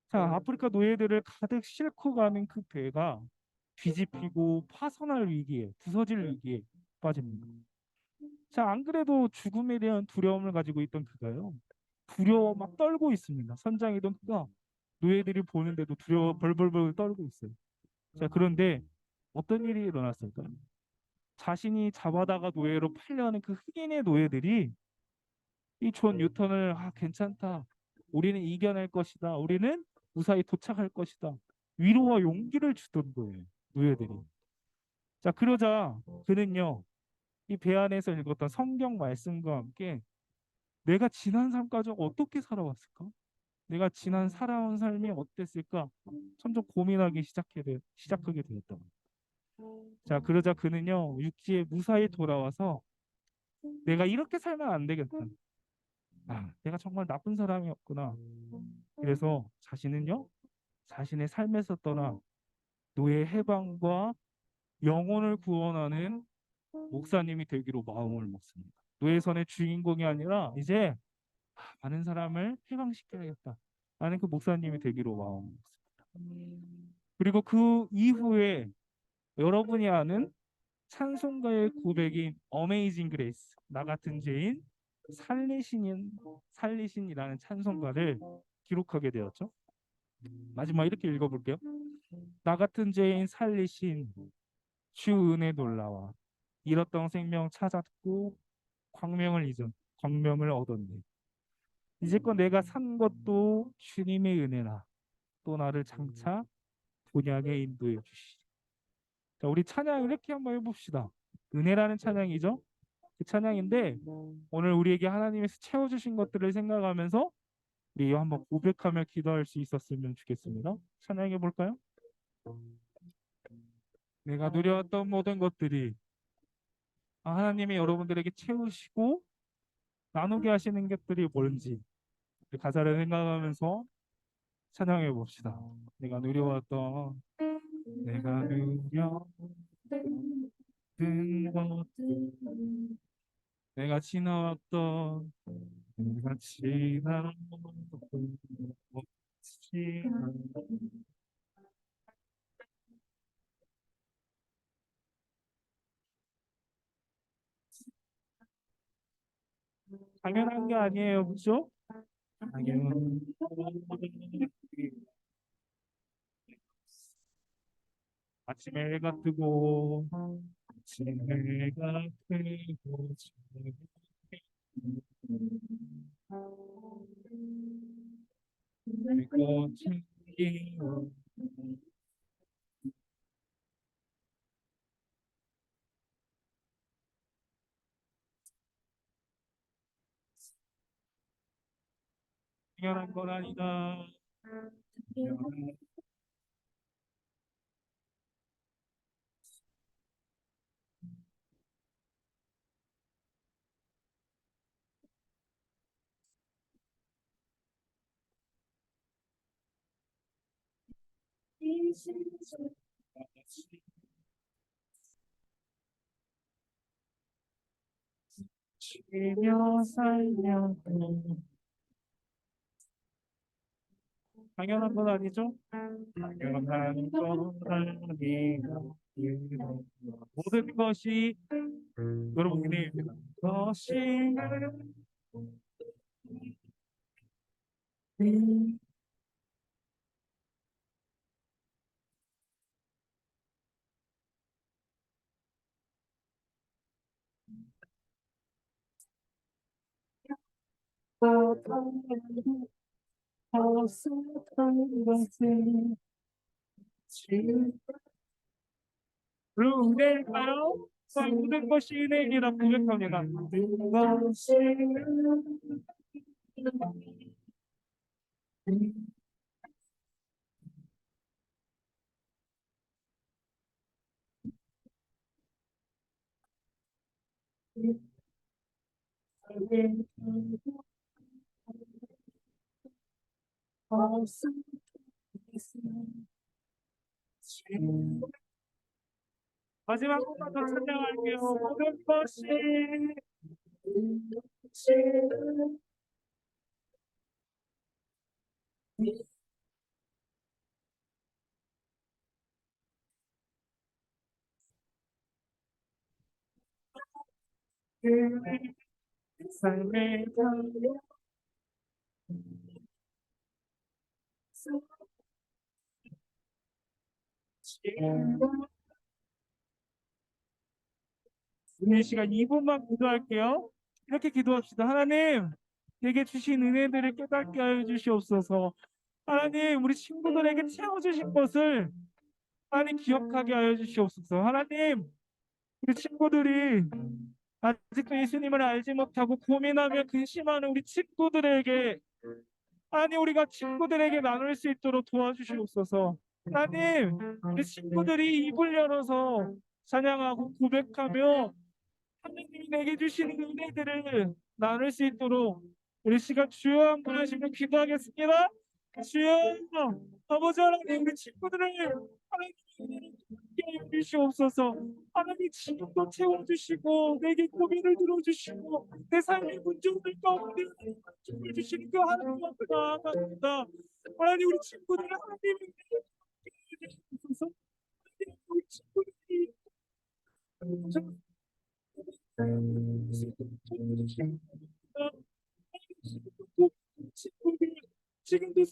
자, 아프리카 노예들을 가득 싣고 가는 그 배가 뒤집히고 파손할 위기에, 부서질 위기에 빠집니다. 자, 안 그래도 죽음에 대한 두려움을 가지고 있던 그가요. 두려워 막 떨고 있습니다. 선장이던 그가 노예들이 보는데도 두려워 벌벌벌 떨고 있어요. 자, 그런데 어떤 일이 일어났을까요? 자신이 잡아다가 노예로 팔려는 그 흑인의 노예들이 이 존 뉴턴을 괜찮다. 우리는 이겨낼 것이다. 우리는 무사히 도착할 것이다. 위로와 용기를 주던 거예요. 노예들이. 자, 그러자 그는요. 이 배 안에서 읽었던 성경 말씀과 함께 내가 지난 삶까지 어떻게 살아왔을까? 내가 지난 살아온 삶이 어땠을까? 점점 고민하기 시작하게 되었다. 자, 그러자 그는요. 육지에 무사히 돌아와서 내가 이렇게 살면 안 되겠다. 아, 내가 정말 나쁜 사람이었구나. 그래서 자신은요, 자신의 삶에서 떠나 노예 해방과 영혼을 구원하는 목사님이 되기로 마음을 먹습니다. 노예선의 주인공이 아니라 이제 많은 사람을 해방시켜야겠다. 라는 그 목사님이 되기로 마음을 먹습니다. 그리고 그 이후에 여러분이 아는 찬송가의 고백인 어메이징 그레이스, 나 같은 죄인 살리신이라는 찬송가를 기록하게 되었죠. 마지막 이렇게 읽어볼게요. 나 같은 죄인 살리신 주 은혜 놀라와 잃었던 생명 찾았고 광명을 얻었네. 이제껏 내가 산 것도 주님의 은혜라 또 나를 장차 본향에 인도해 주시리. 자, 우리 찬양 이렇게 한번 해봅시다. 은혜라는 찬양이죠. 그 찬양인데 오늘 우리에게 하나님께서 채워주신 것들을 생각하면서 우리 한번 고백하며 기도할 수 있었으면 좋겠습니다. 찬양해 볼까요? 내가 누려왔던 모든 것들이 하나님이 여러분들에게 채우시고 나누게 하시는 것들이 뭔지 그 가사를 생각하면서 찬양해 봅시다. 내가 누려왔던 것들 내가 지나왔던 내가 지나왔던 것이 당연한 게 아니에요, 그죠? 당연한 아침에 해가 뜨고 아침에 해가 뜨고 그리고 챙기고 당연한 건 아니다. 쉬며 살며 당연한 건 아니죠? 당연한 건 아니다. 모든 것이 여러분의 것이 어색한 것을 은혜일까요? 모든 것이 은혜이라 고백합니다. 모든 것이 마지막 곡만 더 찬양할게요. 모든 것이 삶의 이 시간 2분만 기도할게요. 이렇게 기도합시다. 하나님, 내게 주신 은혜들을 깨닫게 하여 주시옵소서. 하나님, 우리 친구들에게 채워주신 것을 하나님 기억하게 하여 주시옵소서. 하나님, 우리 친구들이 아직도 예수님을 알지 못하고 고민하며 근심하는 우리 친구들에게 하나님 우리가 친구들에게 나눌 수 있도록 도와주시옵소서. 하나님, 우리 친구들이 입을 열어서 찬양하고 고백하며 하나님이 내게 주시는 은혜들을 나눌 수 있도록 우리 시간 주여 한번 하시며 기도하겠습니다. 주여, 아버지 하나님 우리 친구들을 하나님 은혜를 함께 하여 주시옵소서. 하나님 지금도 채워주시고 내게 고민을 들어주시고 내 삶의 문제들 가운데 말씀을 주시는 그 하나님 앞에 나아갑니다. 하나님 우리 친구들을 하나님의 은혜를 함께 하여 주시옵소서. 하나님 우리 친구들이 지금도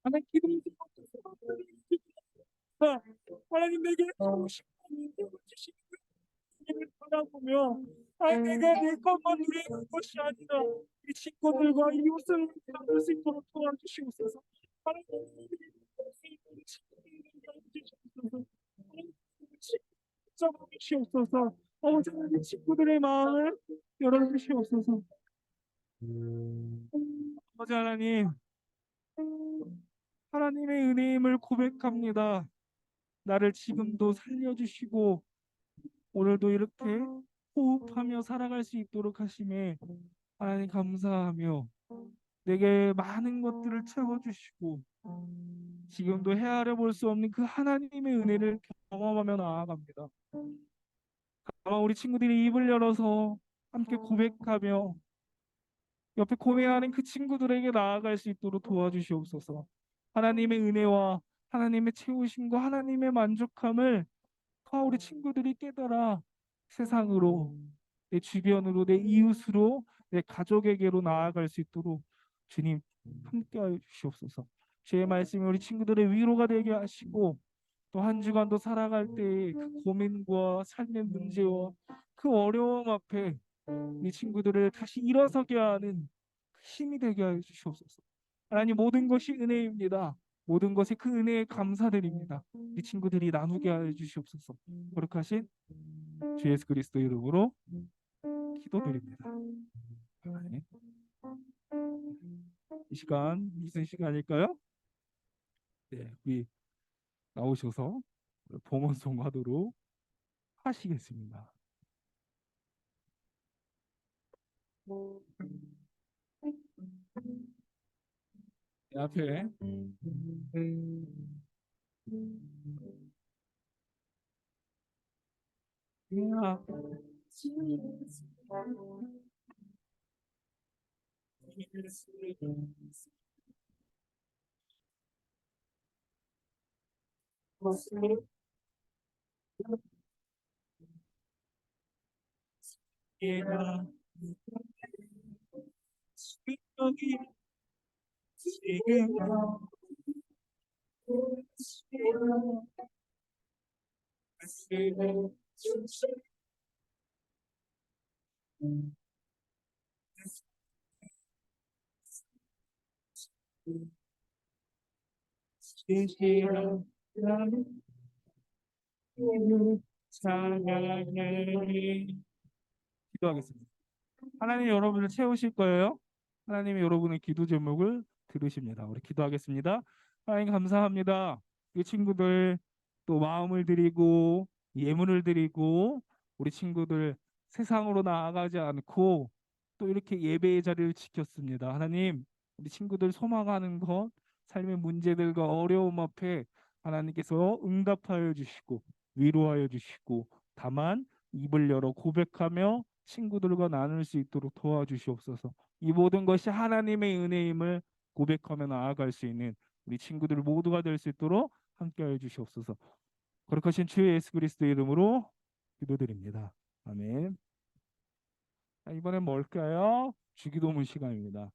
하나님 기도를 하나님 내게 주시는 을 바라보며 내가 내 것만 누리는 것이 아니라 이 친구들과 이웃을 나눌 수 있도록 도와주시옵소서. 하나님 우리 친구들을 도와주시옵소서. 하나님 잡아주시옵소서. 아버지 하나님 친구들의 마음을 열어주시옵소서. 아버지 하나님, 하나님의 은혜임을 고백합니다. 나를 지금도 살려주시고 오늘도 이렇게 호흡하며 살아갈 수 있도록 하심에 하나님 감사하며 내게 많은 것들을 채워주시고 지금도 헤아려 볼 수 없는 그 하나님의 은혜를 경험하며 나아갑니다. 아마 우리 친구들이 입을 열어서 함께 고백하며 옆에 고민하는 그 친구들에게 나아갈 수 있도록 도와주시옵소서. 하나님의 은혜와 하나님의 채우심과 하나님의 만족함을 우리 친구들이 깨달아 세상으로 내 주변으로 내 이웃으로 내 가족에게로 나아갈 수 있도록 주님 함께하여 주시옵소서. 주의 말씀이 우리 친구들의 위로가 되게 하시고 또 한 주간도 살아갈 때 그 고민과 삶의 문제와 그 어려움 앞에 이 친구들을 다시 일어서게 하는 그 힘이 되게 하여 주시옵소서. 하나님 모든 것이 은혜입니다. 모든 것에 그 은혜에 감사드립니다. 이 친구들이 나누게 하여 주시옵소서. 거룩하신 주 예수 그리스도 이름으로 기도드립니다. 아멘. 이 시간 무슨 시간일까요? 네, 우리 나오셔서 봉헌송 하도록 하시겠습니다. 네, 앞에 여기 지금 주시는 찬양해. 기도하겠습니다. 하나님 여러분을 채우실 거예요. 하나님이 여러분의 기도 제목을 들으십니다. 우리 기도하겠습니다. 하나님 감사합니다. 이 친구들 또 마음을 드리고 예물을 드리고 우리 친구들 세상으로 나아가지 않고 또 이렇게 예배의 자리를 지켰습니다. 하나님 우리 친구들 소망하는 것 삶의 문제들과 어려움 앞에 하나님께서 응답하여 주시고 위로하여 주시고 다만 입을 열어 고백하며 친구들과 나눌 수 있도록 도와주시옵소서. 이 모든 것이 하나님의 은혜임을 고백하며 나아갈 수 있는 우리 친구들 모두가 될 수 있도록 함께하여 주시옵소서. 거룩하신 주 예수 그리스도의 이름으로 기도드립니다. 아멘. 자, 이번엔 뭘까요? 주기도문 시간입니다.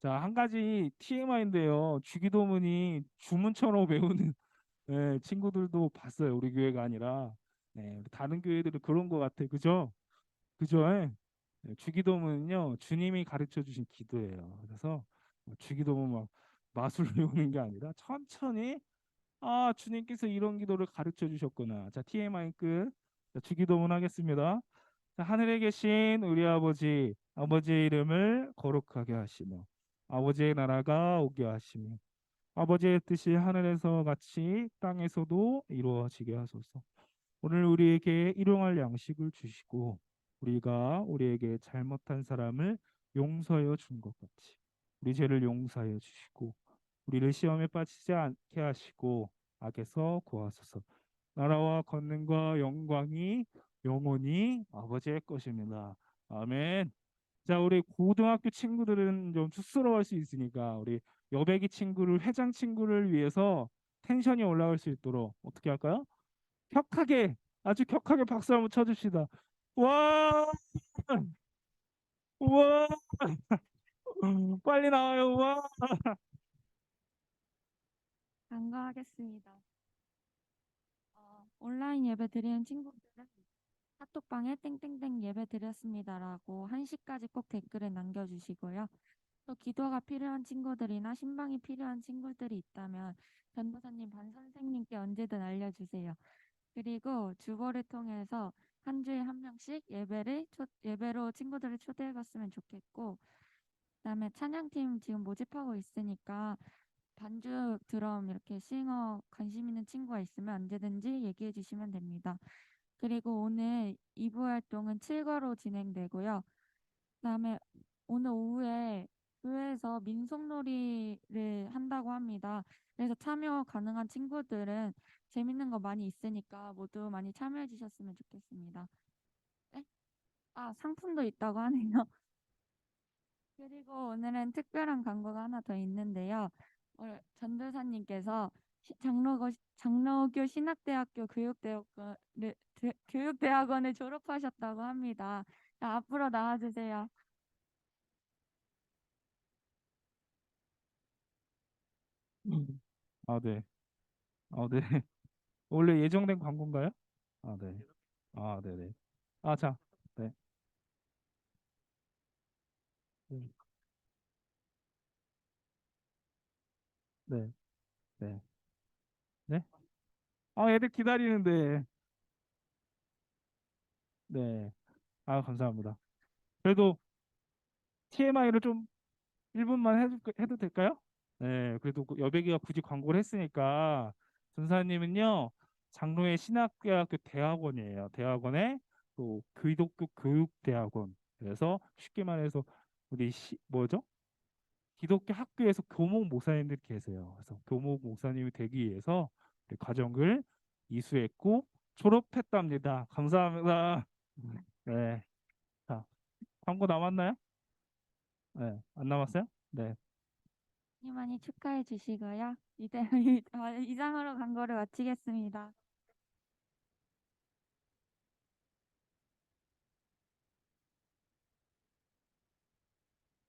자, 한 가지 TMI인데요. 주기도문이 주문처럼 외우는 친구들도 봤어요. 우리 교회가 아니라 다른 교회들은 그런 것 같아. 그죠? 그죠? 예. 주기도문은요 주님이 가르쳐 주신 기도예요. 그래서 주기도문 막 마술 외우는 게 아니라 천천히 주님께서 이런 기도를 가르쳐 주셨구나. 자 TMI 끝. 자, 주기도문 하겠습니다. 자, 하늘에 계신 우리 아버지의 이름을 거룩하게 하시며 아버지의 나라가 오게 하시며 아버지의 뜻이 하늘에서 같이 땅에서도 이루어지게 하소서. 오늘 우리에게 일용할 양식을 주시고 우리가 우리에게 잘못한 사람을 용서하여 준 것 같이 우리 죄를 용서하여 주시고 우리를 시험에 빠지지 않게 하시고 악에서 구하소서. 나라와 권능과 영광이 영원히 아버지의 것입니다. 아멘. 자, 우리 고등학교 친구들은 좀 쑥스러워할 수 있으니까 우리 여백이 친구를 회장 친구를 위해서 텐션이 올라갈 수 있도록 어떻게 할까요? 격하게 아주 격하게 박수 한번 쳐줍시다. 와, 와, 빨리 나와요. 와. 간과하겠습니다. 온라인 예배 드리는 친구들은 카톡방에 땡땡땡 예배 드렸습니다라고 1시까지 꼭 댓글에 남겨주시고요. 또 기도가 필요한 친구들이나 신방이 필요한 친구들이 있다면 전도사님, 반 선생님께 언제든 알려주세요. 그리고 주보를 통해서 한 주에 한 명씩 예배로 친구들을 초대해봤으면 좋겠고, 그다음에 찬양팀 지금 모집하고 있으니까 반주, 드럼 이렇게 싱어 관심 있는 친구가 있으면 언제든지 얘기해 주시면 됩니다. 그리고 오늘 2부 활동은 7과로 진행되고요. 그다음에 오늘 오후에 교회에서 민속놀이를 한다고 합니다. 그래서 참여 가능한 친구들은 재밌는 거 많이 있으니까 모두 많이 참여해 주셨으면 좋겠습니다. 네? 상품도 있다고 하네요. 그리고 오늘은 특별한 광고가 하나 더 있는데요. 전도사님께서 장로교 신학대학교 교육대학원을 졸업하셨다고 합니다. 자, 앞으로 나와주세요. 네. 네. 원래 예정된 광고인가요? 네. 네네. 자. 네. 네. 네. 네. 네. 애들 기다리는데. 네. 감사합니다. 그래도 TMI를 좀 1분만 해도 될까요? 네, 그래도 여백이가 굳이 광고를 했으니까 전사님은요 장로의 신학대학교 대학원이에요. 대학원에 또 기독교 교육대학원. 그래서 쉽게 말해서 우리 뭐죠? 기독교 학교에서 교목 목사님들이 계세요. 그래서 교목 목사님이 되기 위해서 우리 과정을 이수했고 졸업했답니다. 감사합니다. 네, 자 광고 남았나요? 네, 안 남았어요? 네. 많이 많이 축하해 주시고요. 이상으로 광고를 마치겠습니다.